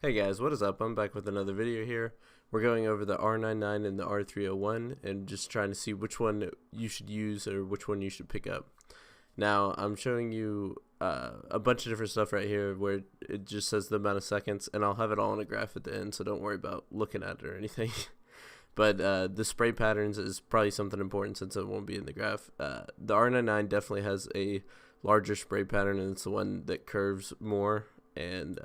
Hey guys, what is up? I'm back with another video here. We're going over the R-99 and the R-301 and just trying to see which one you should use or which one you should pick up. Now, I'm showing you a bunch of different stuff right here where it just says the amount of seconds, and I'll have it all in a graph at the end, so don't worry about looking at it or anything. But the spray patterns is probably something important since it won't be in the graph. The R-99 definitely has a larger spray pattern, and it's the one that curves more, and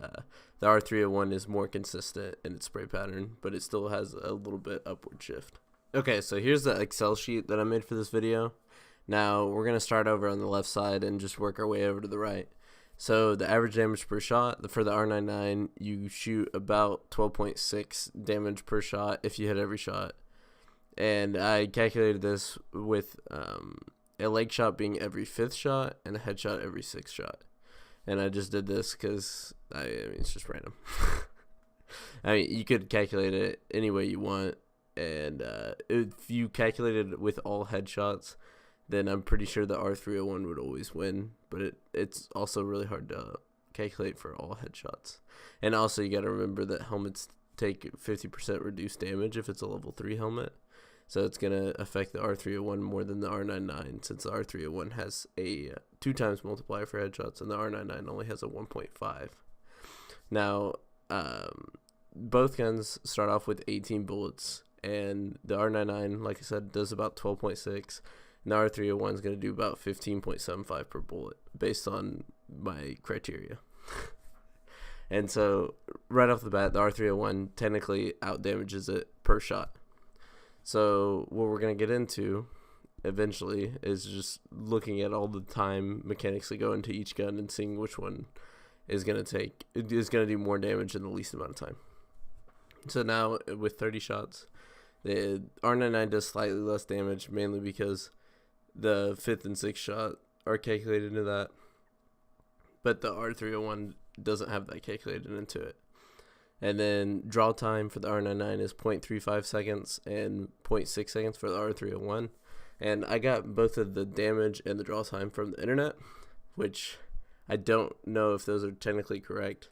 the R-301 is more consistent in its spray pattern, but it still has a little bit upward shift. Okay, so here's the Excel sheet that I made for this video. Now we're going to start over on the left side and just work our way over to the right. So the average damage per shot, for the R-99, you shoot about 12.6 damage per shot if you hit every shot. And I calculated this with a leg shot being every 5th shot and a headshot every 6th shot. And I just did this because I mean, it's just random. I mean, you could calculate it any way you want. And if you calculated it with all headshots, then I'm pretty sure the R-301 would always win. But it's also really hard to calculate for all headshots. And also, you got to remember that helmets take 50% reduced damage if it's a level 3 helmet. So it's going to affect the R-301 more than the R-99, since the R-301 has a 2 times multiplier for headshots and the R-99 only has a 1.5. Now, both guns start off with 18 bullets, and the R-99, like I said, does about 12.6, and the R-301 is going to do about 15.75 per bullet, based on my criteria. And so, right off the bat, the R-301 technically outdamages it per shot. So what we're going to get into eventually is just looking at all the time mechanics that go into each gun and seeing which one is going to do more damage in the least amount of time. So now with 30 shots, the R-99 does slightly less damage, mainly because the 5th and 6th shot are calculated into that, but the R-301 doesn't have that calculated into it. And then draw time for the R-99 is 0.35 seconds and 0.6 seconds for the R-301. And I got both of the damage and the draw time from the internet, which I don't know if those are technically correct,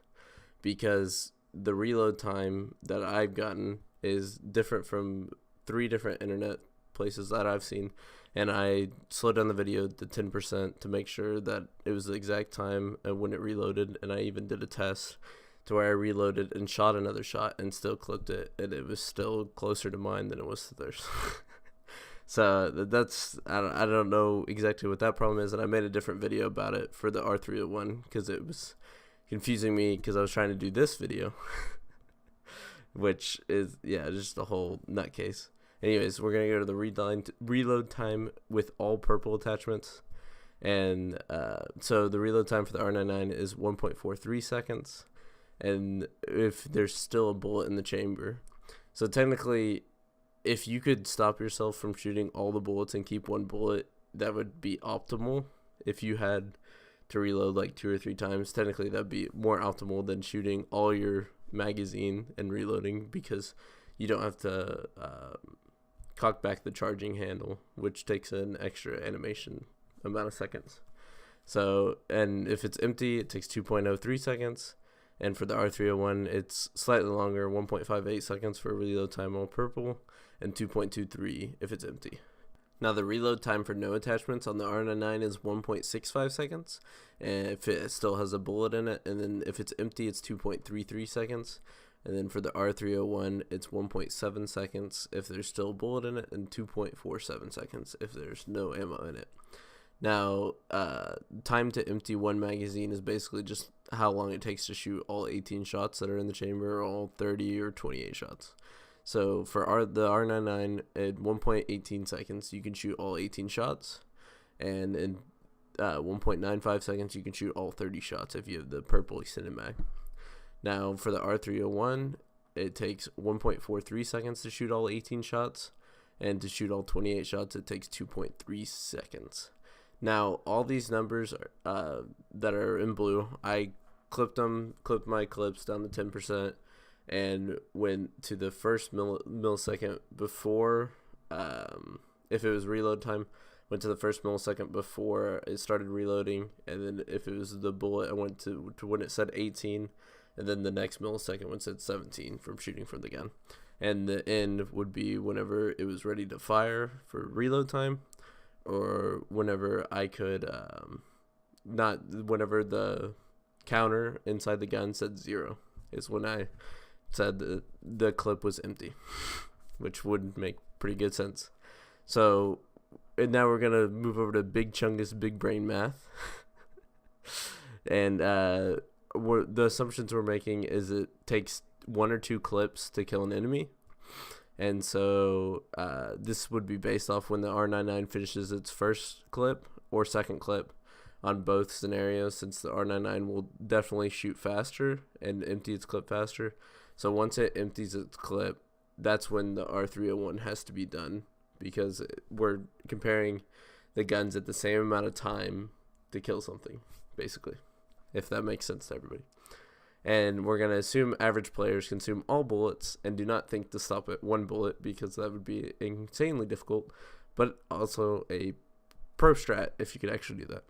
because the reload time that I've gotten is different from 3 different internet places that I've seen. And I slowed down the video to 10% to make sure that it was the exact time when it reloaded, and I even did a test to where I reloaded and shot another shot and still clipped it, and it was still closer to mine than it was to theirs. So that's, I don't know exactly what that problem is, and I made a different video about it for the R-301 because it was confusing me because I was trying to do this video, which is, yeah, just a whole nutcase. Anyways, we're going to go to the reload time with all purple attachments. And so the reload time for the R-99 is 1.43 seconds. And if there's still a bullet in the chamber. So technically, if you could stop yourself from shooting all the bullets and keep 1 bullet, that would be optimal. If you had to reload like 2 or 3 times, technically that'd be more optimal than shooting all your magazine and reloading, because you don't have to cock back the charging handle, which takes an extra animation amount of seconds. So, and if it's empty, it takes 2.03 seconds. And for the R-301, it's slightly longer, 1.58 seconds for reload time all purple, and 2.23 if it's empty. Now the reload time for no attachments on the R-99 is 1.65 seconds, and if it still has a bullet in it, and then if it's empty, it's 2.33 seconds. And then for the R-301, it's 1.7 seconds if there's still a bullet in it, and 2.47 seconds if there's no ammo in it. Now, time to empty 1 magazine is basically just how long it takes to shoot all 18 shots that are in the chamber, or all 30 or 28 shots. So for the R-99, at 1.18 seconds, you can shoot all 18 shots, and in 1.95 seconds, you can shoot all 30 shots if you have the purple extended mag. Now, for the R-301, it takes 1.43 seconds to shoot all 18 shots, and to shoot all 28 shots, it takes 2.3 seconds. Now, all these numbers that are in blue, I clipped my clips down to 10%, and went to the first millisecond before, if it was reload time, went to the first millisecond before it started reloading, and then if it was the bullet, I went to when it said 18, and then the next millisecond when it said 17 from shooting from the gun. And the end would be whenever it was ready to fire for reload time, or whenever I could, whenever the counter inside the gun said 0 is when I said the clip was empty, which would make pretty good sense. So, and now we're going to move over to Big Chungus Big Brain Math. And the assumptions we're making is it takes 1 or 2 clips to kill an enemy. And so this would be based off when the R-99 finishes its first clip or second clip on both scenarios, since the R-99 will definitely shoot faster and empty its clip faster. So once it empties its clip, that's when the R-301 has to be done, because we're comparing the guns at the same amount of time to kill something, basically, if that makes sense to everybody. And we're going to assume average players consume all bullets and do not think to stop at 1 bullet, because that would be insanely difficult, but also a pro strat if you could actually do that.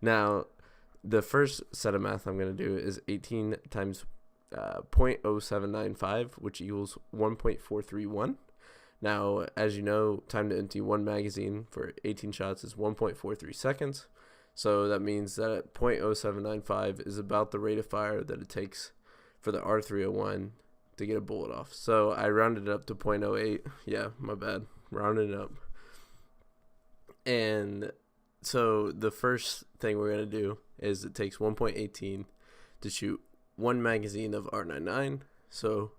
Now, the first set of math I'm going to do is 18 times 0.0795, which equals 1.431. Now, as you know, time to empty one magazine for 18 shots is 1.43 seconds. So that means that 0.0795 is about the rate of fire that it takes for the R-301 to get a bullet off. So I rounded it up to 0.08. Yeah, my bad. Rounded it up. And so the first thing we're going to do is it takes 1.18 to shoot one magazine of R-99. So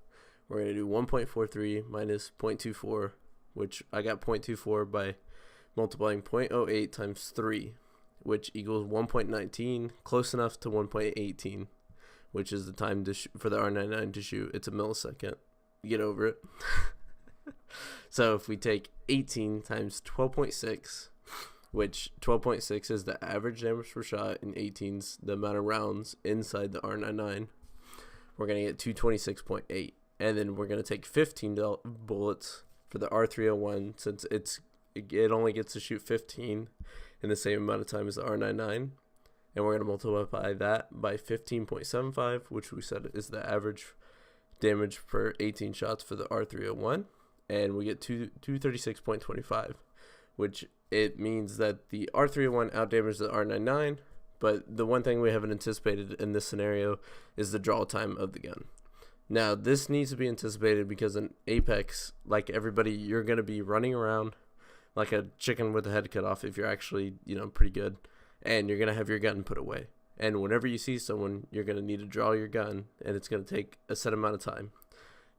we're going to do 1.43 minus 0.24, which I got 0.24 by multiplying 0.08 times 3, which equals 1.19, close enough to 1.18, which is the time to for the R-99 to shoot. It's a millisecond. Get over it. So if we take 18 times 12.6, which 12.6 is the average damage per shot, and 18's the amount of rounds inside the R-99, we're going to get 226.8. And then we're going to take 15 bullets for the R-301, since it only gets to shoot 15 in the same amount of time as the R-99. And we're going to multiply that by 15.75, which we said is the average damage per 18 shots for the R-301. And we get 236.25, which it means that the R-301 outdamages the R-99. But the one thing we haven't anticipated in this scenario is the draw time of the gun. Now, this needs to be anticipated because in Apex, like everybody, you're going to be running around like a chicken with a head cut off if you're actually, pretty good. And you're going to have your gun put away. And whenever you see someone, you're going to need to draw your gun, and it's going to take a set amount of time.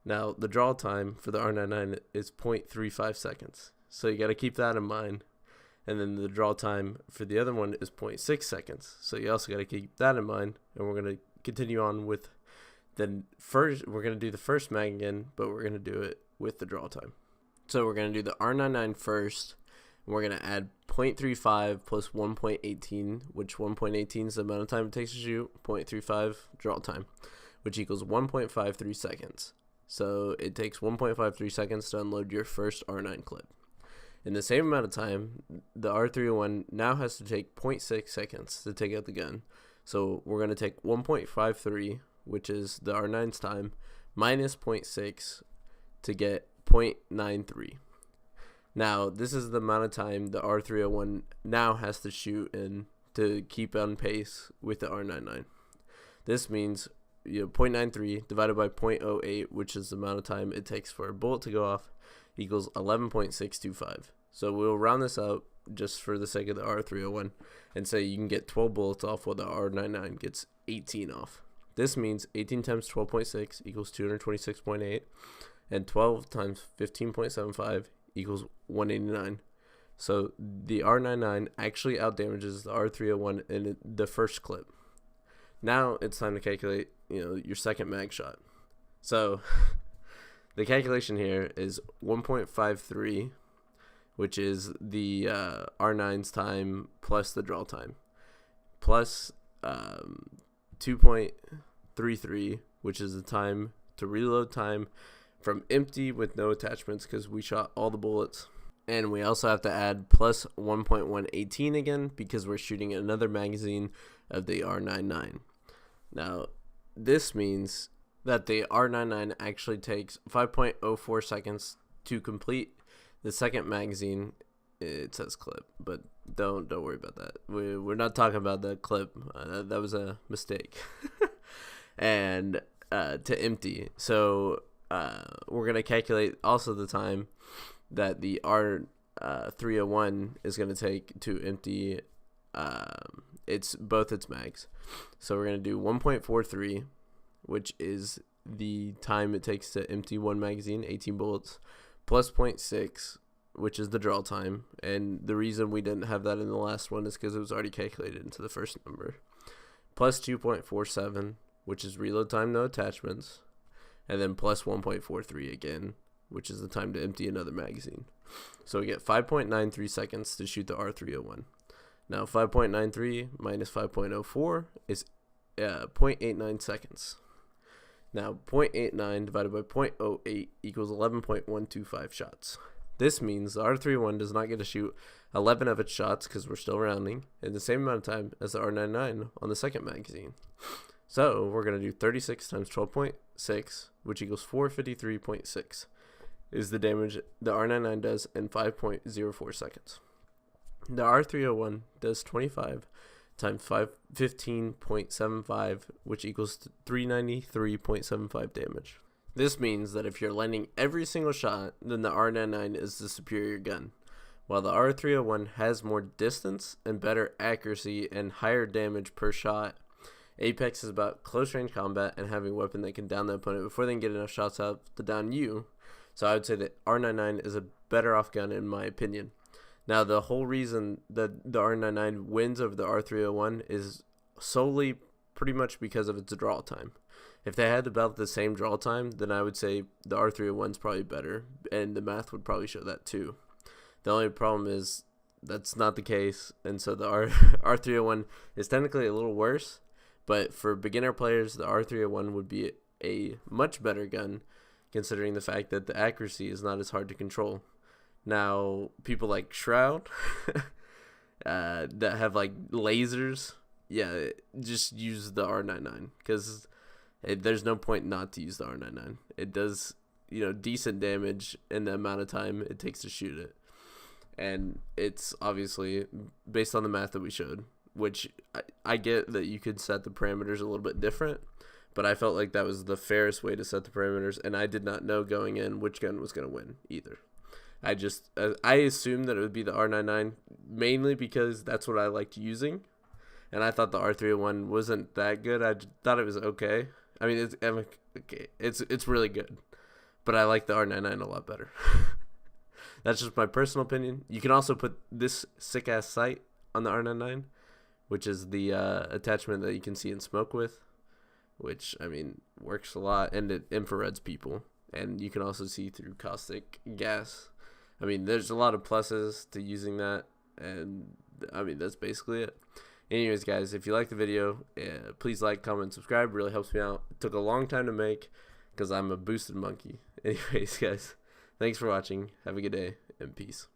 Now, the draw time for the R-99 is 0.35 seconds. So you got to keep that in mind. And then the draw time for the other one is 0.6 seconds. So you also got to keep that in mind. And we're going to continue on with we're going to do the first mag again, but we're going to do it with the draw time. So we're going to do the R-99 first. And we're going to add 0.35 plus 1.18, which 1.18 is the amount of time it takes to shoot, 0.35 draw time, which equals 1.53 seconds. So it takes 1.53 seconds to unload your first R9 clip. In the same amount of time, the R301 now has to take 0.6 seconds to take out the gun. So we're going to take 1.53, which is the R9's time, minus 0.6 to get 0.93. Now, this is the amount of time the R301 now has to shoot in to keep on pace with the R99. This means 0.93 divided by 0.08, which is the amount of time it takes for a bullet to go off, equals 11.625. So we'll round this up just for the sake of the R301 and say you can get 12 bullets off while the R99 gets 18 off. This means 18 times 12.6 equals 226.8, and 12 times 15.75 equals 189. So the R99 actually outdamages the R301 in the first clip. Now it's time to calculate, your second mag shot. So the calculation here is 1.53, which is the R9's time plus the draw time, plus 2.33, which is the time to reload time from empty with no attachments, because we shot all the bullets. And we also have to add plus 1.118 again, because we're shooting another magazine of the R99. Now, this means that the R-99 actually takes 5.04 seconds to complete the second magazine. It says clip, but don't worry about that. We're not talking about the clip. That was a mistake. And to empty. So we're gonna calculate also the time that the R-301 is gonna take to empty both its mags. So we're gonna do 1.43, which is the time it takes to empty one magazine, 18 bullets, plus 0.6, which is the draw time. And the reason we didn't have that in the last one is because it was already calculated into the first number, plus 2.47, which is reload time, no attachments, and then plus 1.43 again, which is the time to empty another magazine. So we get 5.93 seconds to shoot the R-301. Now 5.93 minus 5.04 is 0.89 seconds. Now 0.89 divided by 0.08 equals 11.125 shots. This means the R-301 does not get to shoot 11 of its shots, because we're still rounding, in the same amount of time as the R-99 on the second magazine. So we're going to do 36 times 12.6, which equals 453.6, is the damage the R-99 does in 5.04 seconds. The R-301 does 25 times 15.75, which equals 393.75 damage. This means that if you're landing every single shot, then the R-99 is the superior gun. While the R-301 has more distance and better accuracy and higher damage per shot, Apex is about close range combat and having a weapon that can down the opponent before they can get enough shots out to down you. So I would say that R-99 is a better off gun in my opinion. Now the whole reason that the R-99 wins over the R-301 is solely pretty much because of its draw time. If they had about the same draw time, then I would say the R-301 is probably better, and the math would probably show that too. The only problem is that's not the case, and so the R-301 is technically a little worse, but for beginner players, the R-301 would be a much better gun, considering the fact that the accuracy is not as hard to control. Now, people like Shroud that have like lasers, yeah, just use the R-99, because there's no point not to use the R-99. It does, decent damage in the amount of time it takes to shoot it. And it's obviously based on the math that we showed, which I get that you could set the parameters a little bit different, but I felt like that was the fairest way to set the parameters, and I did not know going in which gun was going to win either. I assumed that it would be the R-99, mainly because that's what I liked using, and I thought the R-301 wasn't that good. I thought it was okay. I mean, it's really good, but I like the R-99 a lot better. That's just my personal opinion. You can also put this sick-ass sight on the R-99, which is the attachment that you can see in smoke with, which, I mean, works a lot, and it infrareds people, and you can also see through caustic gas. I mean, there's a lot of pluses to using that, and, I mean, that's basically it. Anyways, guys, if you like the video, please like, comment, subscribe. It really helps me out. It took a long time to make because I'm a boosted monkey. Anyways, guys, thanks for watching. Have a good day, and peace.